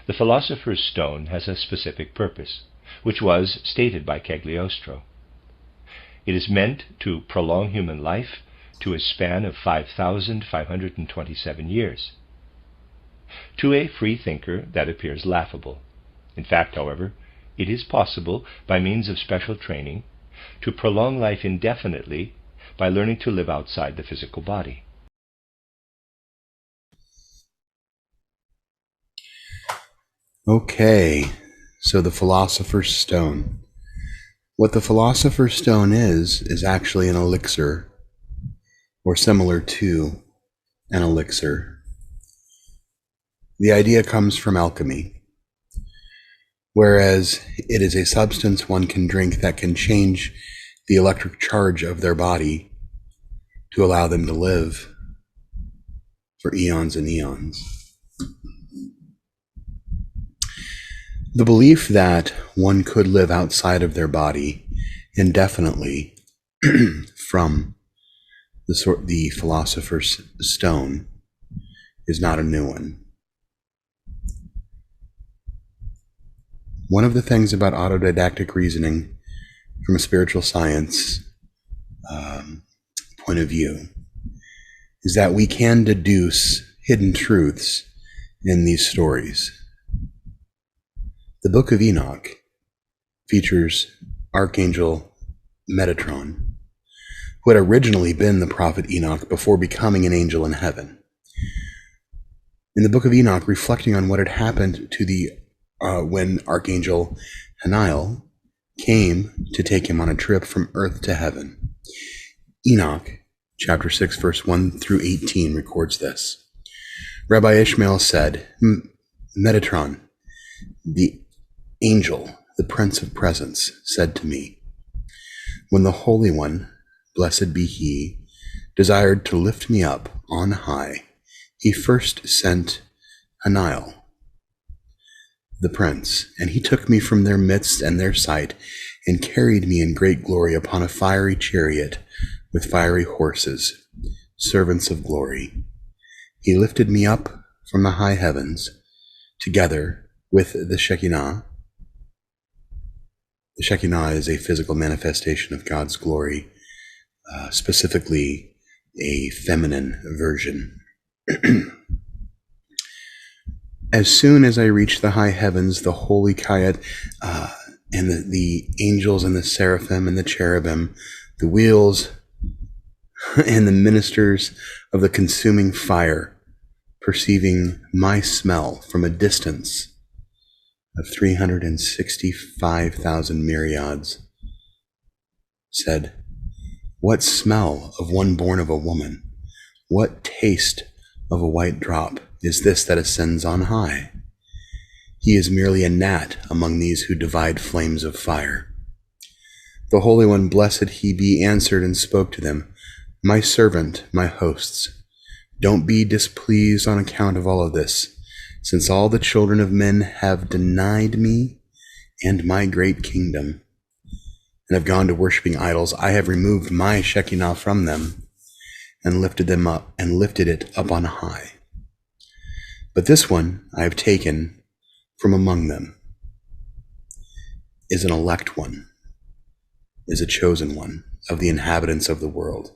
The Philosopher's Stone has a specific purpose, which was stated by Cagliostro. It is meant to prolong human life to a span of 5,527 years. To a free thinker, that appears laughable. In fact, however, it is possible, by means of special training, to prolong life indefinitely by learning to live outside the physical body. Okay, so the Philosopher's Stone. What the Philosopher's Stone is actually an elixir, or similar to an elixir. The idea comes from alchemy, whereas it is a substance one can drink that can change the electric charge of their body to allow them to live for eons and eons. The belief that one could live outside of their body indefinitely from the Philosopher's Stone is not a new one. One of the things about autodidactic reasoning from a spiritual science point of view is that we can deduce hidden truths in these stories. The Book of Enoch features Archangel Metatron, who had originally been the prophet Enoch before becoming an angel in heaven. In the Book of Enoch, reflecting on what had happened to when Archangel Haniel came to take him on a trip from earth to heaven. Enoch, chapter 6, verse 1 through 18, records this. Rabbi Ishmael said, Metatron, the angel, the Prince of Presence, said to me, when the Holy One, blessed be he, desired to lift me up on high, he first sent Haniel, the prince, and he took me from their midst and their sight, and carried me in great glory upon a fiery chariot with fiery horses, servants of glory. He lifted me up from the high heavens, together with the Shekinah. The Shekinah is a physical manifestation of God's glory, specifically a feminine version. As soon as I reached the high heavens, the holy Kayat and the angels and the seraphim and the cherubim, the wheels and the ministers of the consuming fire, perceiving my smell from a distance of 365,000 myriads, said, what smell of one born of a woman? What taste of a white drop is this that ascends on high? He is merely a gnat among these who divide flames of fire. The Holy One, blessed he be, answered and spoke to them, my servant, my hosts, don't be displeased on account of all of this, since all the children of men have denied me and my great kingdom, and have gone to worshiping idols. I have removed my Shekinah from them, and lifted them up, and lifted it up on high. But this one I have taken from among them, is an elect one, is a chosen one of the inhabitants of the world.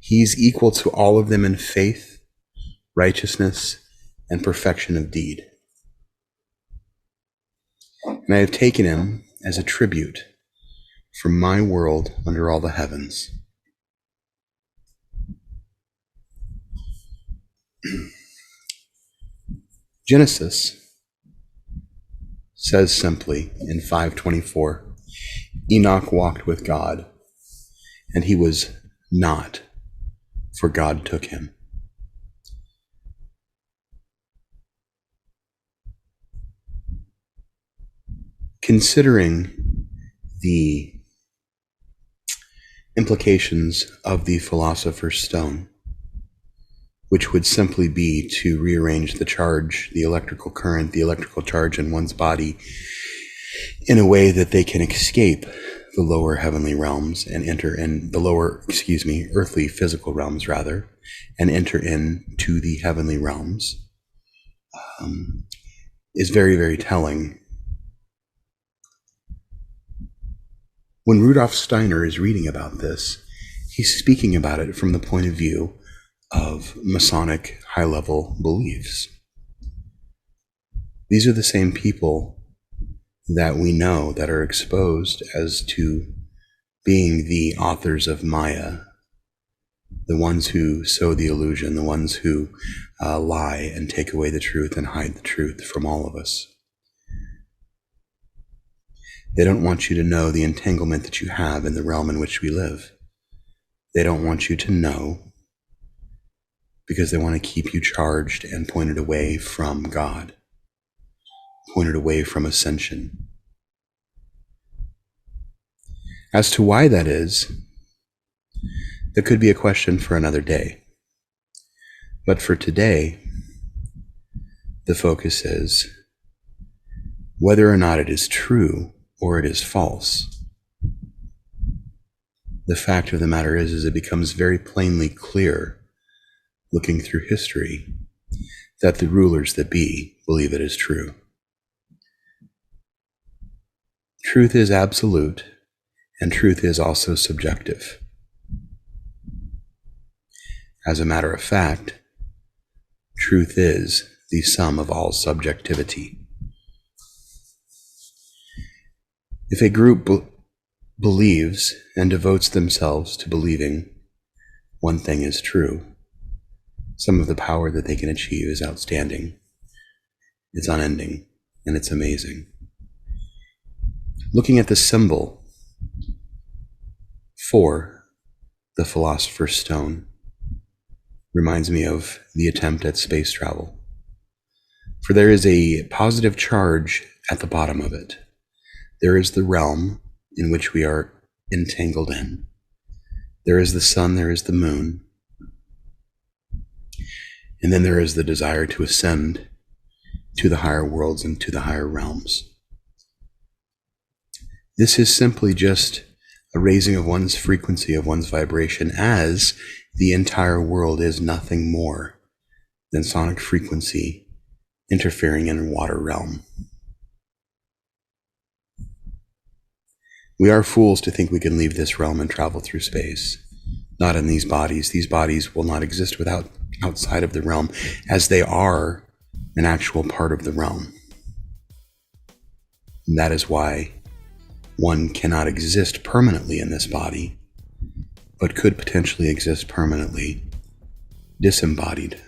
He is equal to all of them in faith, righteousness, and perfection of deed. And I have taken him as a tribute from my world under all the heavens. Genesis says simply in 5:24, Enoch walked with God, and he was not, for God took him. Considering the implications of the Philosopher's Stone, which would simply be to rearrange the charge, the electrical current, the electrical charge in one's body in a way that they can escape the lower heavenly realms and enter in the earthly physical realms and enter into the heavenly realms. is very, very telling. When Rudolf Steiner is reading about this, he's speaking about it from the point of view of Masonic high-level beliefs. These are the same people that we know that are exposed as to being the authors of Maya, the ones who sow the illusion, the ones who lie and take away the truth and hide the truth from all of us. They don't want you to know the entanglement that you have in the realm in which we live. They don't want you to know because they want to keep you charged and pointed away from God, pointed away from ascension. As to why that is, that could be a question for another day. But for today, the focus is whether or not it is true or it is false. The fact of the matter is it becomes very plainly clear, looking through history, that the rulers that be believe it is true. Truth is absolute, and truth is also subjective. As a matter of fact, truth is the sum of all subjectivity. If a group believes and devotes themselves to believing one thing is true, some of the power that they can achieve is outstanding. It's unending, and it's amazing. Looking at the symbol for the Philosopher's Stone reminds me of the attempt at space travel. For there is a positive charge at the bottom of it. There is the realm in which we are entangled in. There is the sun, there is the moon. And then there is the desire to ascend to the higher worlds and to the higher realms. This is simply just a raising of one's frequency, of one's vibration, as the entire world is nothing more than sonic frequency interfering in a water realm. We are fools to think we can leave this realm and travel through space. Not in these bodies. These bodies will not exist outside of the realm, as they are an actual part of the realm. And that is why one cannot exist permanently in this body, but could potentially exist permanently disembodied.